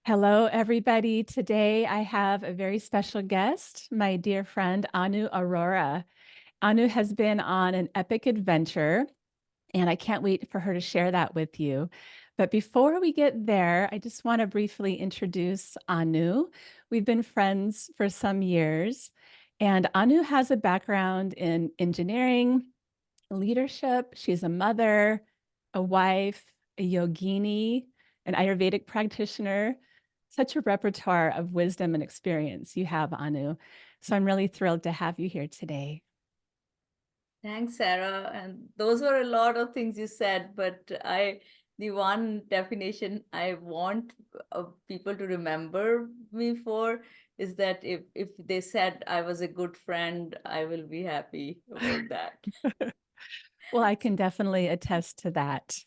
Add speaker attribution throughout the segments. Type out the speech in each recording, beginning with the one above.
Speaker 1: Hello, everybody. Today I have a very special guest, my dear friend Anu Arora. Anu has been on an epic adventure, and I can't wait for her to share that with you. But before we get there, I just want to briefly introduce Anu. We've been friends for some years, and Anu has a background in engineering, leadership. She's a mother, a wife, a yogini, an Ayurvedic practitioner. Such a repertoire of wisdom and experience you have, Anu. So I'm really thrilled to have you here today.
Speaker 2: Thanks, Sarah. And those were a lot of things you said, but the one definition I want people to remember me for is that if they said I was a good friend, I will be happy about that.
Speaker 1: Well, I can definitely attest to that.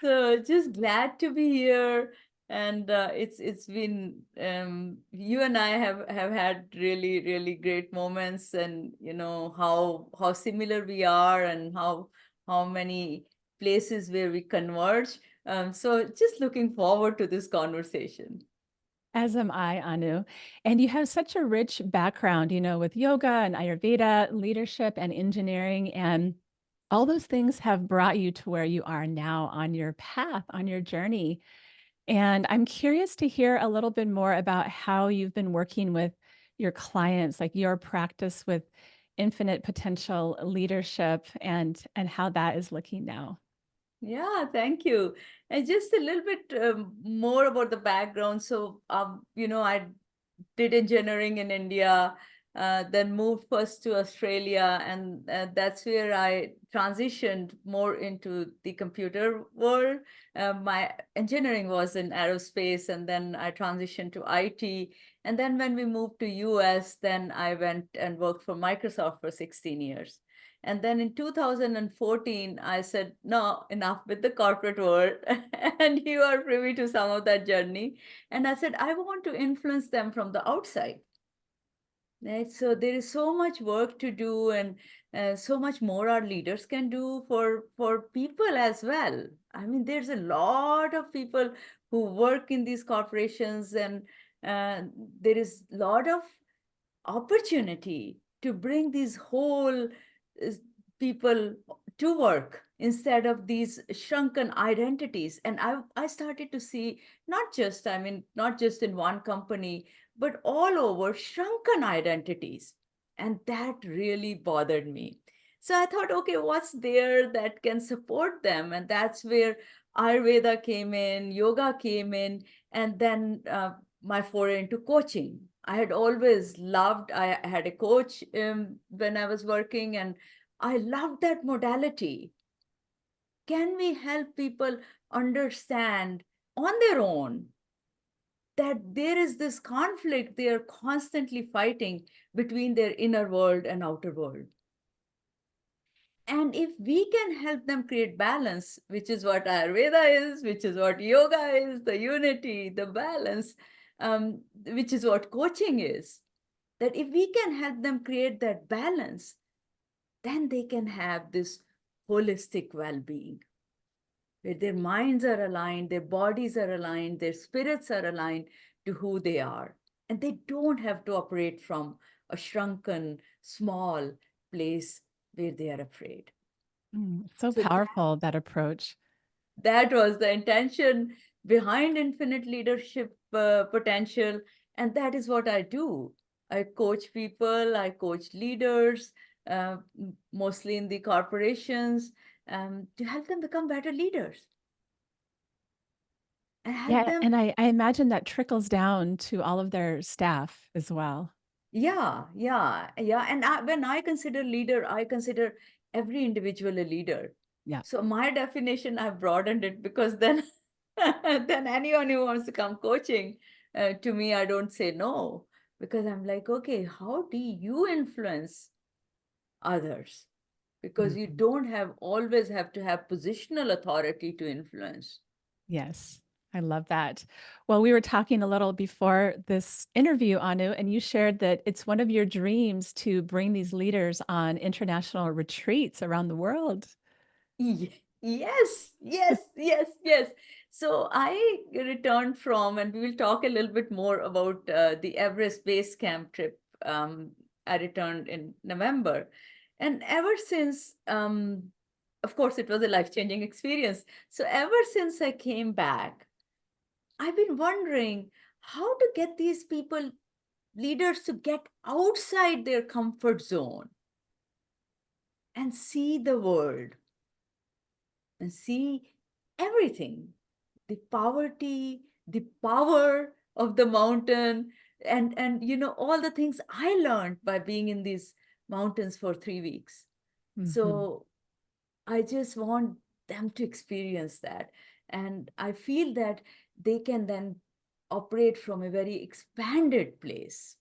Speaker 2: So just glad to be here, and it's been you and I have had really great moments, and you know how similar we are, and how many places where we converge. So just looking forward to this conversation.
Speaker 1: As am I, Anu. And you have such a rich background, with yoga and Ayurveda, leadership and engineering. And all those things have brought you to where you are now on your path, on your journey. And I'm curious to hear a little bit more about how you've been working with your clients, like your practice with infinite potential leadership and how that is looking now.
Speaker 2: Yeah, thank you. And just a little bit more about the background. So, I did engineering in India, then moved first to Australia, and that's where I transitioned more into the computer world. My engineering was in aerospace, and then I transitioned to IT. And then when we moved to US, then I went and worked for Microsoft for 16 years. And then in 2014, I said, no, enough with the corporate world. And you are privy to some of that journey. And I said, I want to influence them from the outside. Right? So there is so much work to do, and so much more our leaders can do for people as well. I mean, there's a lot of people who work in these corporations, and uh, there is a lot of opportunity to bring these whole uh, people to work instead of these shrunken identities. And I started to see not just in one company, but all over shrunken identities. And that really bothered me. So I thought, okay, what's there that can support them? And that's where Ayurveda came in, yoga came in, and then my foray into coaching. I had always loved, I had a coach when I was working, and I loved that modality. Can we help people understand on their own that there is this conflict they are constantly fighting between their inner world and outer world? And if we can help them create balance, which is what Ayurveda is, which is what yoga is, the unity, the balance, which is what coaching is, that if we can help them create that balance, then they can have this holistic well being where their minds are aligned, their bodies are aligned, their spirits are aligned to who they are. And they don't have to operate from a shrunken, small place where they are afraid.
Speaker 1: So
Speaker 2: So
Speaker 1: powerful, that approach.
Speaker 2: that was the intention behind infinite leadership potential. And that is what I do. I coach people, I coach leaders, mostly in the corporations, to help them become better leaders and help
Speaker 1: Yeah,
Speaker 2: them.
Speaker 1: and I imagine that trickles down to all of their staff as well.
Speaker 2: Yeah. And when I consider leader, I consider every individual a leader.
Speaker 1: Yeah.
Speaker 2: So my definition, I've broadened it, because then, then anyone who wants to come coaching to me, I don't say no, because I'm like, okay, how do you influence others? Because you
Speaker 1: Mhm.
Speaker 2: don't have always have to have positional authority to influence.
Speaker 1: Yes, I love that. Well, we were talking a little before this interview, Anu, and you shared that it's one of your dreams to bring these leaders on international retreats around the world.
Speaker 2: Yes. So I returned from, and we will talk a little bit more about the Everest Base Camp trip. I returned in November. And ever since, of course, it was a life-changing experience. So ever since I came back, I've been wondering how to get these people, leaders, to get outside their comfort zone and see the world and see everything, the poverty, the power of the mountain, and all the things I learned by being in these mountains for 3 weeks.
Speaker 1: Mhm.
Speaker 2: So I just want them to experience that. And I feel that they can then operate from a very expanded place.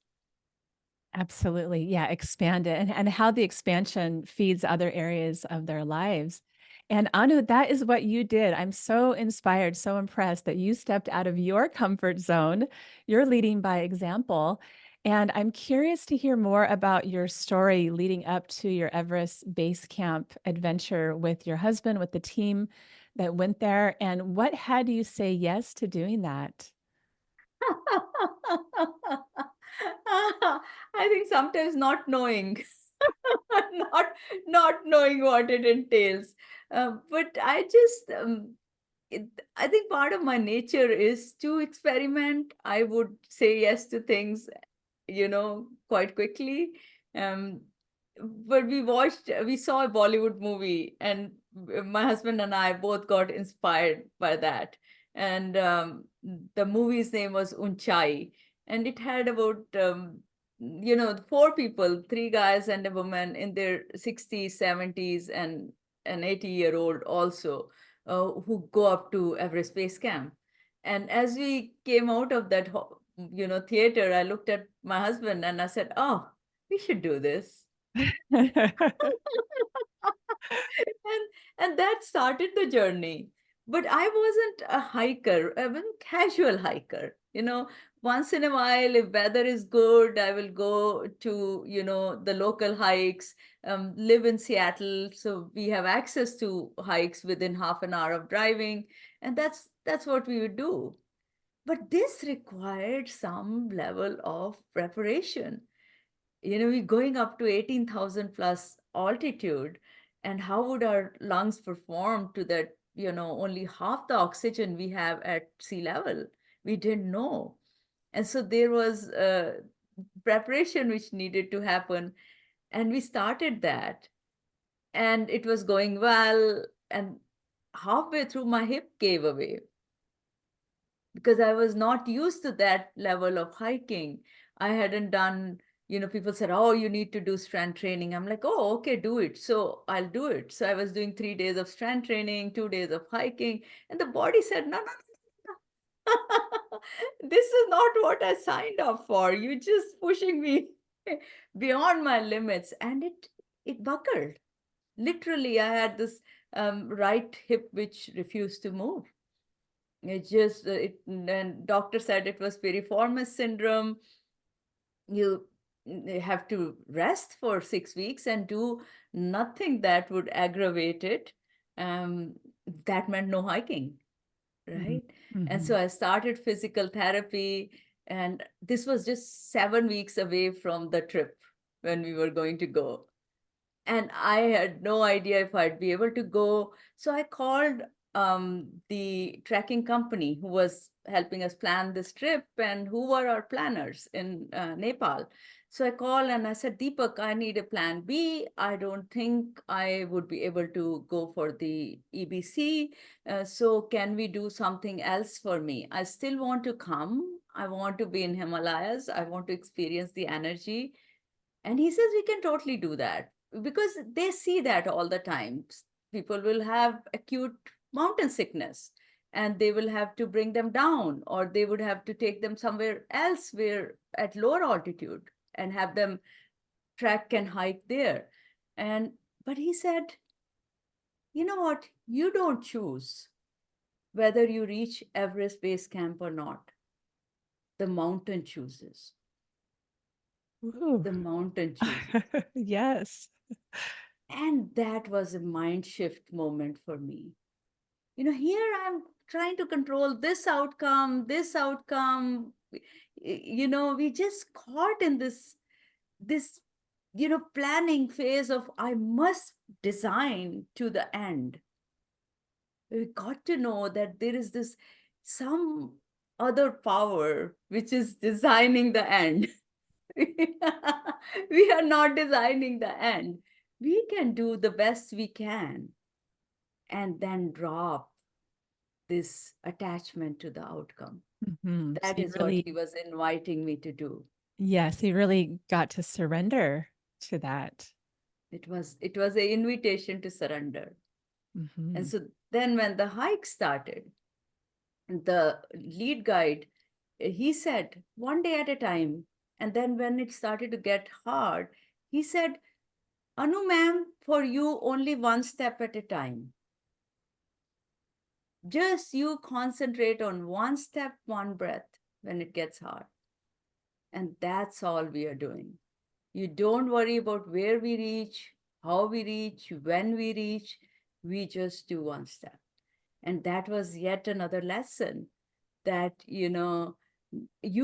Speaker 1: Absolutely. Yeah, expand it and how the expansion feeds other areas of their lives. And Anu, that is what you did. I'm so inspired, so impressed that you stepped out of your comfort zone. You're leading by example. And I'm curious to hear more about your story leading up to your Everest Base Camp adventure with your husband, with the team that went there. And what had you say yes to doing that?
Speaker 2: I think sometimes not knowing, not not knowing what it entails. But it, I think part of my nature is to experiment. I would say yes to things, quite quickly. Um, but we saw a Bollywood movie, and my husband and I both got inspired by that. And the movie's name was Unchai, and it had about, four people, three guys and a woman in their 60s, 70s, and an 80-year-old also, who go up to Everest Base Camp. And as we came out of that theater, I looked at my husband and I said, "Oh, we should do this." and that started the journey. But I wasn't a hiker. I was a casual hiker. Once in a while, if weather is good, I will go to the local hikes. Live in Seattle, so we have access to hikes within half an hour of driving, and that's what we would do. But this required some level of preparation. We're going up to 18,000 plus altitude, and how would our lungs perform to that, only half the oxygen we have at sea level? We didn't know. And so there was preparation which needed to happen. And we started that, and it was going well. And halfway through, my hip gave away because I was not used to that level of hiking. I hadn't done, people said, "Oh, you need to do strength training." I'm like, "Oh, okay, do it." So I'll do it. So I was doing 3 days of strength training, 2 days of hiking. And the body said, "No, no, no, no. This is not what I signed up for. You're just pushing me beyond my limits." And it buckled. Literally, I had this right hip which refused to move. Then doctor said it was piriformis syndrome. You have to rest for 6 weeks and do nothing that would aggravate it. Um, that meant no hiking,
Speaker 1: Mhm,
Speaker 2: right? And so
Speaker 1: mhm.
Speaker 2: I started physical therapy, and this was just 7 weeks away from the trip when we were going to go. And I had no idea if I'd be able to go. So I called the tracking company who was helping us plan this trip and who were our planners in Nepal. So I called and I said, "Deepak, I need a plan B. I don't think I would be able to go for the EBC. So can we do something else for me? I still want to come. I want to be in Himalayas. I want to experience the energy." And he says, "We can totally do that because they see that all the time. People will have acute mountain sickness and they will have to bring them down, or they would have to take them somewhere else where at lower altitude and have them trek and hike there." But he said, "You know what? You don't choose whether you reach Everest Base Camp or not. The mountain chooses.
Speaker 1: Ooh.
Speaker 2: The mountain chooses."
Speaker 1: Yes.
Speaker 2: And that was a mind shift moment for me. Here I'm trying to control this outcome, this outcome. We just caught in this planning phase of I must design to the end. We got to know that there is this some other power which is designing the end. We are not designing the end. We can do the best we can and then drop this attachment to the outcome.
Speaker 1: So
Speaker 2: That
Speaker 1: you
Speaker 2: is what
Speaker 1: really,
Speaker 2: he was inviting me to do.
Speaker 1: yes, you really got to surrender to that.
Speaker 2: It was an invitation to surrender. And
Speaker 1: Hmm.
Speaker 2: so then when the hike started, the lead guide, he said, one day at a time. And then when it started to get hard, he said, Anu ma'am, for you only one step at a time. Just you concentrate on one step, one breath when it gets hard. And that's all we are doing. You don't worry about where we reach, how we reach, when we reach. We just do one step. And that was yet another lesson that, you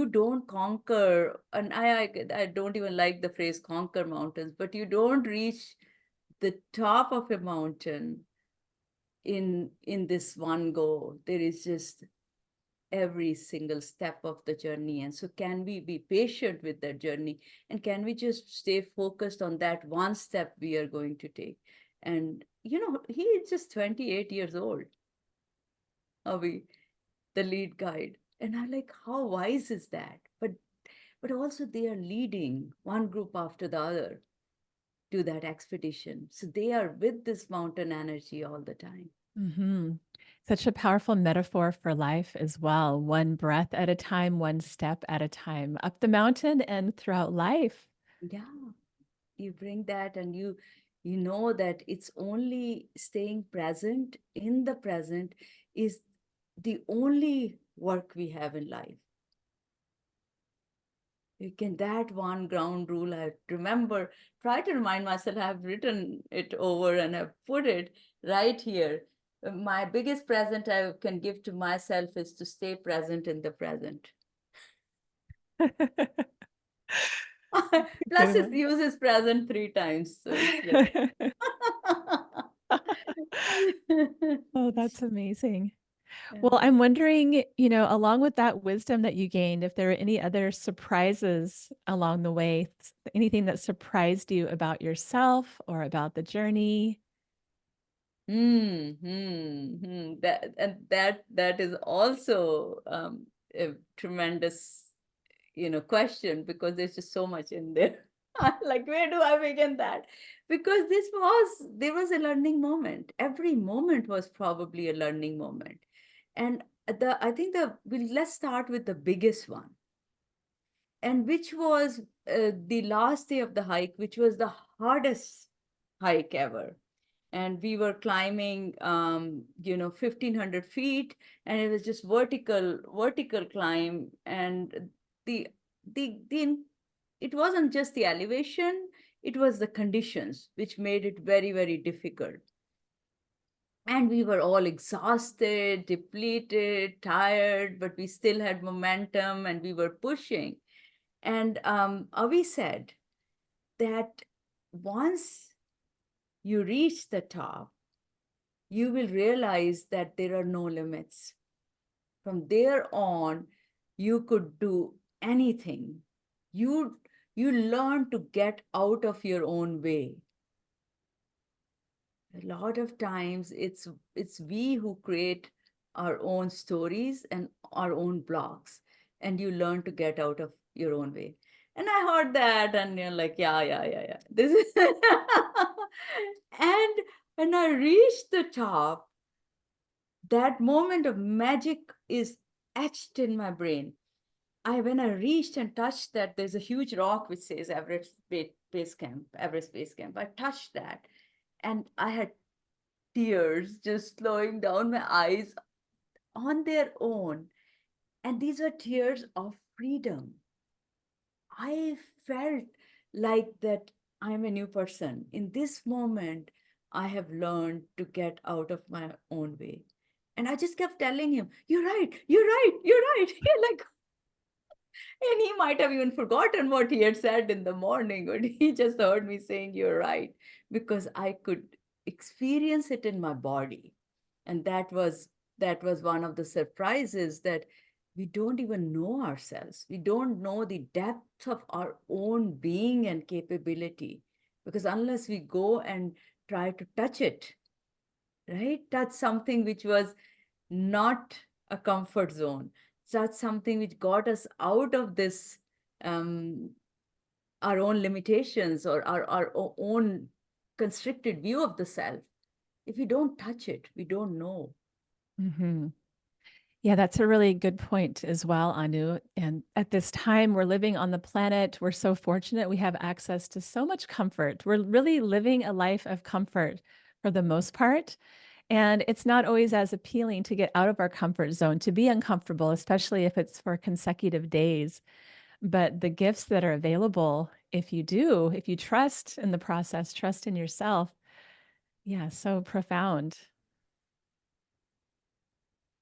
Speaker 2: don't conquer, and I don't even like the phrase conquer mountains, but you don't reach the top of a mountain in this one go. There is just every single step of the journey. And so can we be patient with that journey, and can we just stay focused on that one step we are going to take? And he is just 28 years old, Avi, the lead guide. And I'm like, how wise is that? But also they are leading one group after the other to that expedition. So they are with this mountain energy all the time.
Speaker 1: Hmm. Such a powerful metaphor for life as well. One breath at a time, one step at a time, up the mountain and throughout life.
Speaker 2: Yeah, you bring that, and you know that it's only staying present in the present is the only work we have in life. You can, that one ground rule I remember, try to remind myself, I've written it over and I've put it right here. My biggest present I can give to myself is to stay present in the present. Plus
Speaker 1: Good
Speaker 2: it
Speaker 1: one.
Speaker 2: uses present 3 times, so it's like
Speaker 1: Oh, that's amazing. Well,
Speaker 2: yeah.
Speaker 1: I'm wondering, along with that wisdom that you gained, if there were any other surprises along the way, anything that surprised you about yourself or about the journey?
Speaker 2: That is also a tremendous, question, because there's just so much in there. Like, where do I begin that? Because there was a learning moment. Every moment was probably a learning moment. And I think let's start with the biggest one, and which was the last day of the hike, which was the hardest hike ever. And we were climbing 1,500 feet, and it was just vertical climb. And the the it wasn't just the elevation, it was the conditions which made it very, very difficult. And we were all exhausted, depleted, tired, but we still had momentum and we were pushing. And Avi said that once you reach the top, you will realize that there are no limits. From there on, you could do anything. You, you learn to get out of your own way. A lot of times it's we who create our own stories and our own blocks, and you learn to get out of your own way. And I heard that, and you're like, yeah, yeah, yeah, yeah, this is and when I reached the top, that moment of magic is etched in my brain. When I reached and touched that, there's a huge rock which says Base Camp, Everest Base Camp. I touched that, and I had tears just flowing down my eyes on their own. And these were tears of freedom. I felt like that I'm a new person. In this moment, I have learned to get out of my own way. And I just kept telling him, "You're right, you're right, you're right." Like, and he might have even forgotten what he had said in the morning, but he just heard me saying, "You're right," because I could experience it in my body. And that was one of the surprises, that we don't even know ourselves. We don't know the depth of our own being and capability, because unless we go and try to touch it, right? That's something which was not a comfort zone. That's something which got us out of this, um, our own limitations, or our own constricted view of the self. If we don't touch it, we don't know.
Speaker 1: Mhm. Yeah, that's a really good point as well, Anu. And at this time, we're living on the planet. We're so fortunate we have access to so much comfort. We're really living a life of comfort for the most part. And it's not always as appealing to get out of our comfort zone, to be uncomfortable, especially if it's for consecutive days. But the gifts that are available, if you do, if you trust in the process, trust in yourself, yeah, so profound.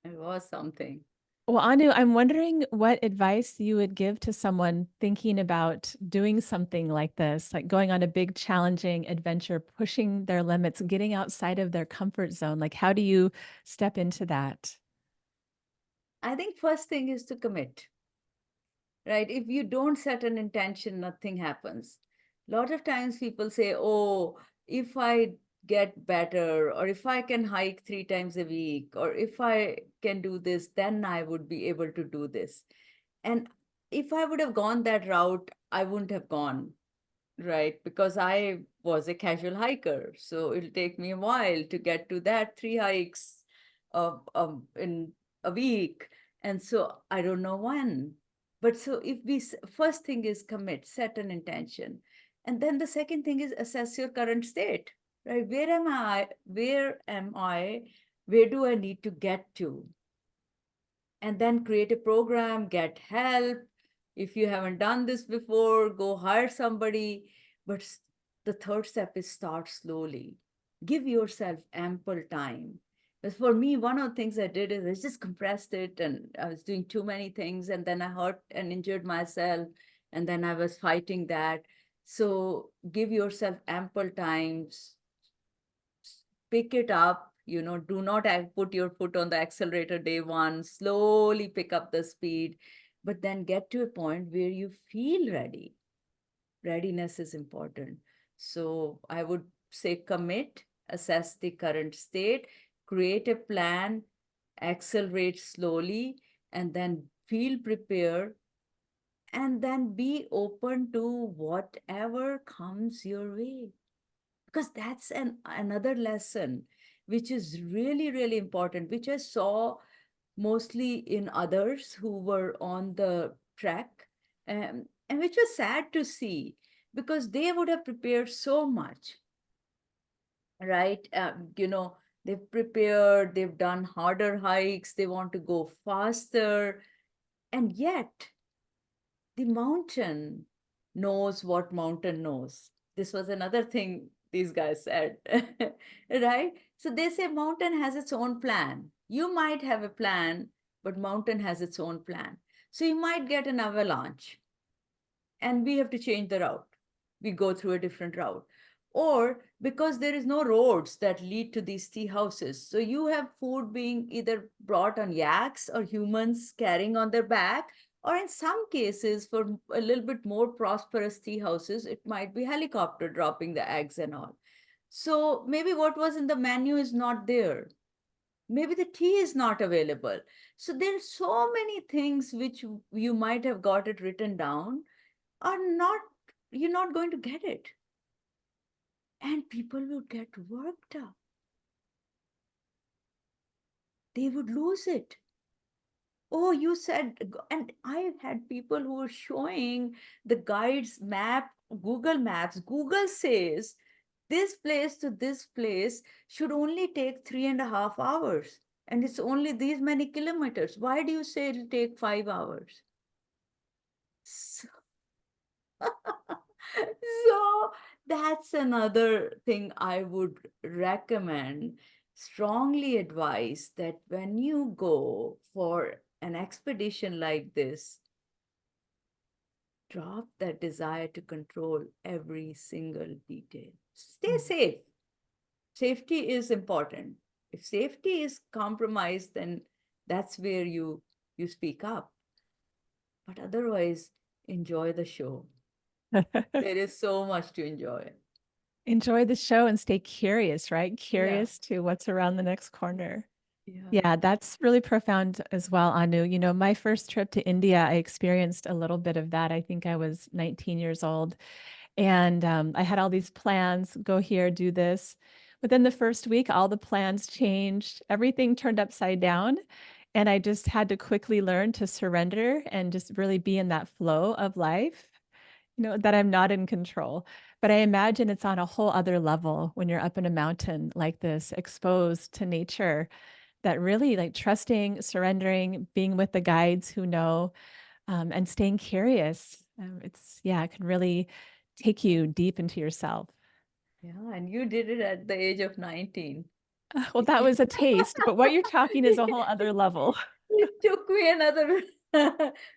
Speaker 2: It was something.
Speaker 1: Well, Anu, I'm wondering what advice you would give to someone thinking about doing something like this, like going on a big, challenging adventure, pushing their limits, getting outside of their comfort zone. Like, how do you step into that?
Speaker 2: I think first thing is to commit, right? If you don't set an intention, nothing happens. A lot of times people say, "Oh, if I get better, or if I can hike 3 times a week, or if I can do this, then I would be able to do this." And if I would have gone that route, I wouldn't have gone, right? Because I was a casual hiker. So it'll take me a while to get to that 3 hikes in a week. And so I don't know when. But so if first thing is commit, set an intention. And then the second thing is assess your current state, right? Where am I? Where am I? Where do I need to get to? And then create a program, get help. If you haven't done this before, go hire somebody. But the third step is start slowly. Give yourself ample time. Because for me, one of the things I did is I just compressed it, and I was doing too many things, and then I hurt and injured myself, and then I was fighting that. So give yourself ample time, pick it up, do not put your foot on the accelerator day one, slowly pick up the speed, but then get to a point where you feel ready. Readiness is important. So I would say commit, assess the current state, create a plan, accelerate slowly, and then feel prepared, and then be open to whatever comes your way, because that's another lesson which is really, really important, which I saw mostly in others who were on the trek, and which was sad to see, because they would have prepared so much, right? They've prepared, they've done harder hikes, they want to go faster, and yet the mountain knows what mountain knows. This was another thing these guys said, right? So they say mountain has its own plan. You might have a plan, but mountain has its own plan. So you might get an avalanche, and we have to change the route. We go through a different route. Or because there is no roads that lead to these tea houses. So you have food being either brought on yaks or humans carrying on their back, or in some cases, for a little bit more prosperous tea houses, it might be helicopter dropping the eggs and all. So maybe what was in the menu is not there. Maybe the tea is not available. So there are so many things which you might have got it written down, are not, you're not going to get it. And people would get worked up. They would lose it. Oh, you said, and I had people who were showing the guides map, Google Maps. Google says this place to this place should only take 3.5 hours. And it's only these many kilometers. Why do you say it'll take 5 hours? So, so that's another thing I would recommend. strongly advise that when you go for an expedition like this, drop that desire to control every single detail. Stay
Speaker 1: Mm.
Speaker 2: safe. Safety is important. If safety is compromised, then that's where you speak up. But otherwise, enjoy the show. There is so much to enjoy.
Speaker 1: Enjoy the show and stay curious, right?
Speaker 2: Yeah,
Speaker 1: Curious to what's around the next corner.
Speaker 2: yeah.
Speaker 1: Yeah, that's really profound as well, Anu. You know, my first trip to India, I experienced a little bit of that. I think I was 19 years old. And I had all these plans, go here, do this. Within the first week, all the plans changed, everything turned upside down. And I just had to quickly learn to surrender and just really be in that flow of life, you know, that I'm not in control. But I imagine it's on a whole other level when you're up in a mountain like this, exposed to nature, that really like trusting, surrendering, being with the guides who know, and staying curious. Yeah, it can really take you deep into yourself.
Speaker 2: Yeah, and you did it at the age of 19.
Speaker 1: Well, that was a taste, but what you're talking is a whole other level.
Speaker 2: It took me another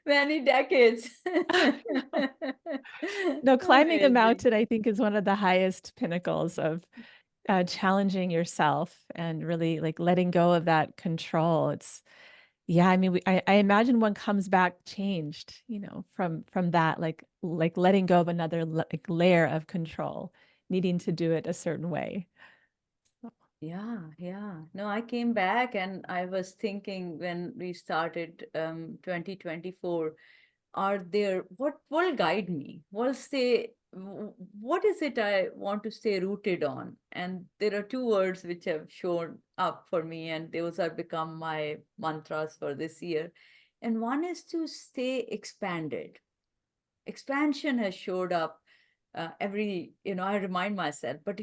Speaker 2: many decades.
Speaker 1: No, climbing a
Speaker 2: Amazing.
Speaker 1: mountain, I think, is one of the highest pinnacles of challenging yourself and really like letting go of that control. Yeah, I mean, I imagine one comes back changed, you know, from that, like letting go of another like layer of control, needing to do it a certain way. So,
Speaker 2: Yeah, yeah. No, I came back and I was thinking when we started 2024, are there what will guide me? What is it I want to stay rooted on? And there are two words which have shown up for me, and those are become my mantras for this year. And one is to stay expanded. Expansion has showed up I remind myself, but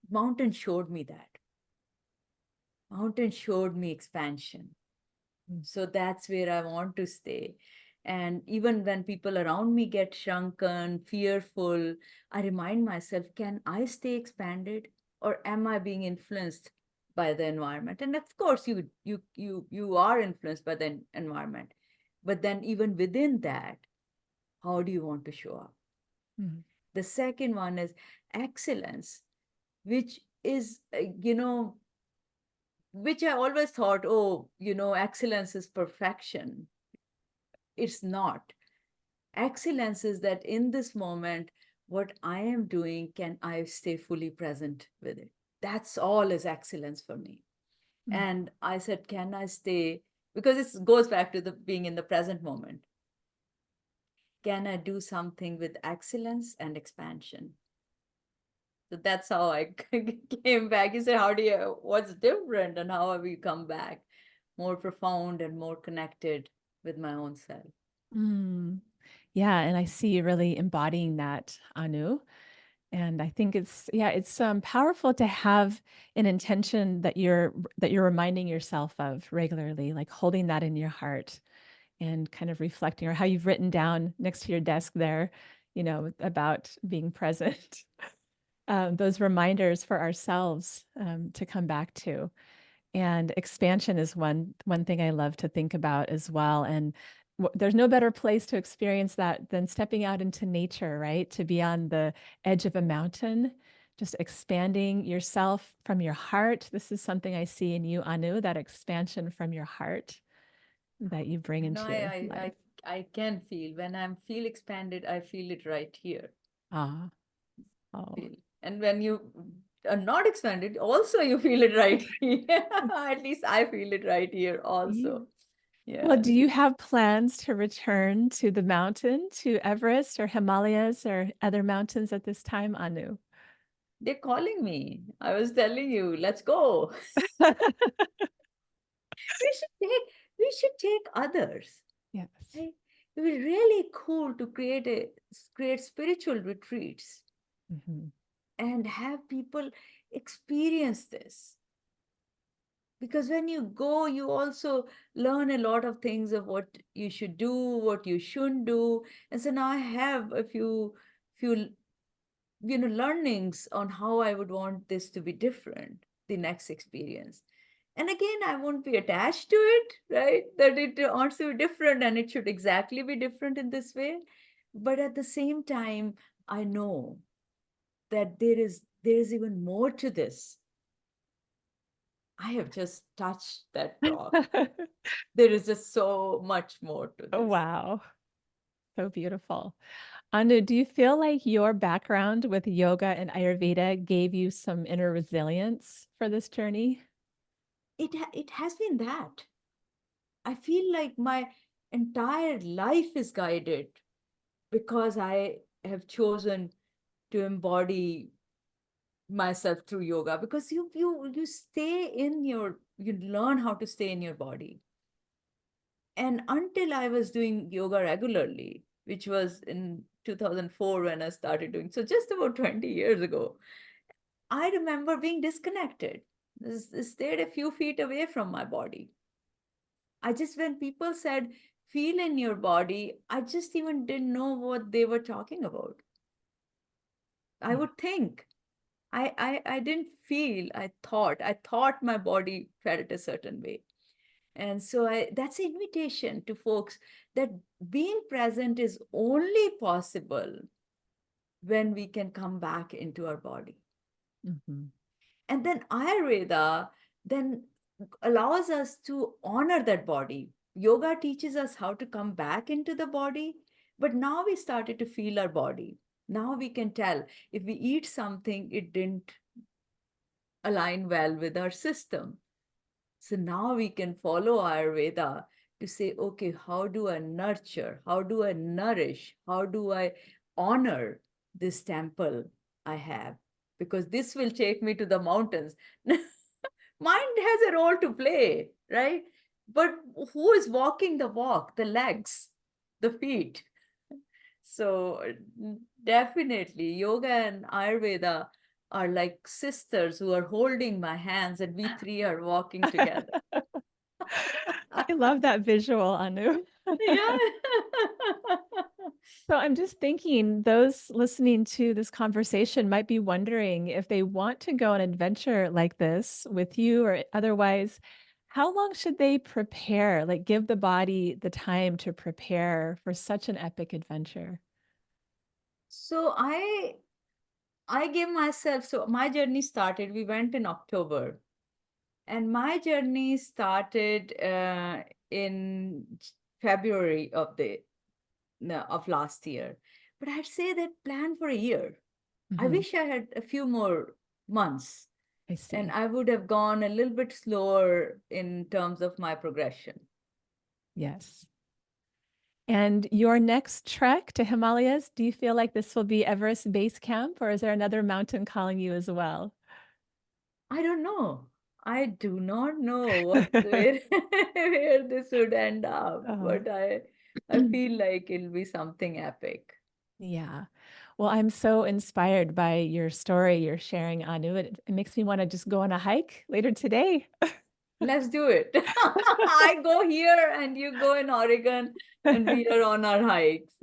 Speaker 2: mountain showed me that. Mountain showed me expansion.
Speaker 1: mm,
Speaker 2: So that's where I want to stay. And even when people around me get shrunken, fearful, I remind myself, can I stay expanded or am I being influenced by the environment? And of course you are influenced by the environment. But then even within that, how do you want to show up?
Speaker 1: mm,
Speaker 2: The second one is excellence, which is which I always thought, oh, excellence is perfection. It's not. Excellence is that in this moment, what I am doing, can I stay fully present with it? That's all is excellence for me.
Speaker 1: mm,
Speaker 2: And I said, can I stay? Because it goes back to the being in the present moment. Can I do something with excellence and expansion? So that's how I came back. You said, what's different and how have you come back more profound and more connected with my own self?
Speaker 1: mm. Yeah, and I see you really embodying that, Anu. And I think it's powerful to have an intention that you're reminding yourself of regularly, like holding that in your heart and kind of reflecting, or how you've written down next to your desk there, you know, about being present. Those reminders for ourselves to come back to. And expansion is one thing I love to think about as well. And there's no better place to experience that than stepping out into nature, right? To be on the edge of a mountain, just expanding yourself from your heart. This is something I see in you, Anu, that expansion from your heart that you bring
Speaker 2: No,
Speaker 1: into life.
Speaker 2: I can feel when I'm feel expanded, I feel it right here.
Speaker 1: Ah, oh,
Speaker 2: Feel. And when you are not expanded, also you feel it right here. At least I feel it right here
Speaker 1: yeah.
Speaker 2: also.
Speaker 1: Well,
Speaker 2: Yes.
Speaker 1: do you have plans to return to the mountain, to Everest or Himalayas or other mountains at this time, Anu?
Speaker 2: They're calling me. I was telling you, let's go. We should take others.
Speaker 1: Yes.
Speaker 2: Right? It would be really cool to create spiritual retreats
Speaker 1: Mhm.
Speaker 2: and have people experience this. Because when you go, you also learn a lot of things of what you should do, what you shouldn't do. And so now I have a few learnings on how I would want this to be different. the next experience. And again, I won't be attached to it, right? That it ought to be different and it should exactly be different in this way. But at the same time, I know that there is even more to this. I have just touched that rock. There is just so much more to
Speaker 1: Oh,
Speaker 2: this.
Speaker 1: wow. So beautiful. Anu, do you feel like your background with yoga and Ayurveda gave you some inner resilience for this journey?
Speaker 2: It has been that. I feel like my entire life is guided because I have chosen to embody myself through yoga, because you stay in your, you learn how to stay in your body. And until I was doing yoga regularly, which was in 2004 when I started doing, so just about 20 years ago, I remember being disconnected. Stayed a few feet away from my body. I just, when people said, feel in your body, I just even didn't know what they were talking about. I
Speaker 1: Yeah.
Speaker 2: would think. I didn't feel, I thought my body felt a certain way. And so that's an invitation to folks that being present is only possible when we can come back into our body.
Speaker 1: Mhm.
Speaker 2: And then Ayurveda then allows us to honor that body. Yoga teaches us how to come back into the body, but now we started to feel our body. Now we can tell if we eat something, it didn't align well with our system. So now we can follow Ayurveda to say, okay, how do I nurture? How do I nourish? How do I honor this temple I have? Because this will take me to the mountains. Mind has a role to play, right? But who is walking the walk? The legs, the feet. So definitely, yoga and Ayurveda are like sisters who are holding my hands, and we three are walking together.
Speaker 1: I love that visual, Anu.
Speaker 2: Yeah.
Speaker 1: So I'm just thinking those listening to this conversation might be wondering if they want to go on an adventure like this with you or otherwise, how long should they prepare? Like give the body the time to prepare for such an epic adventure?
Speaker 2: So I gave myself, so my journey started, we went in October, and my journey started in February of the no, of last year. But I'd say that plan for a year. I
Speaker 1: Mhm.
Speaker 2: wish I had a few more months,
Speaker 1: I
Speaker 2: and
Speaker 1: see.
Speaker 2: I would have gone a little bit slower in terms of my progression.
Speaker 1: Yes. And your next trek to Himalayas, do you feel like this will be Everest Base Camp or is there another mountain calling you as well?
Speaker 2: I don't know. I do not know what where, where this would end up,
Speaker 1: Oh.
Speaker 2: but I feel like it'll be something epic.
Speaker 1: Yeah. Well, I'm so inspired by your story you're sharing, Anu. It makes me want to just go on a hike later today.
Speaker 2: Let's do it. I go here and you go in Oregon, and we are on our hikes.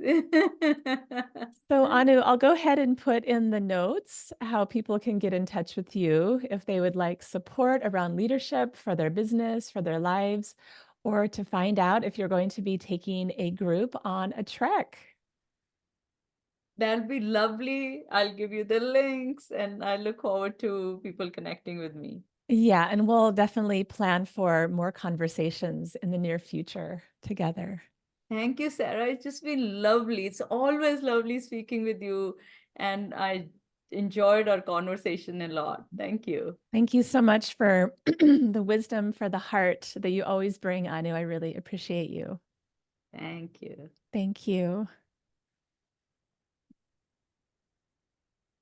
Speaker 1: So, Anu, I'll go ahead and put in the notes how people can get in touch with you if they would like support around leadership for their business, for their lives, or to find out if you're going to be taking a group on a trek.
Speaker 2: That'll be lovely. I'll give you the links, and I look forward to people connecting with me.
Speaker 1: Yeah, and we'll definitely plan for more conversations in the near future together.
Speaker 2: Thank you, Sarah. It's just been lovely. It's always lovely speaking with you, and I enjoyed our conversation a lot. Thank you.
Speaker 1: Thank you so much for the wisdom for the heart that you always bring, Anu. I really appreciate you.
Speaker 2: Thank you.
Speaker 1: Thank you.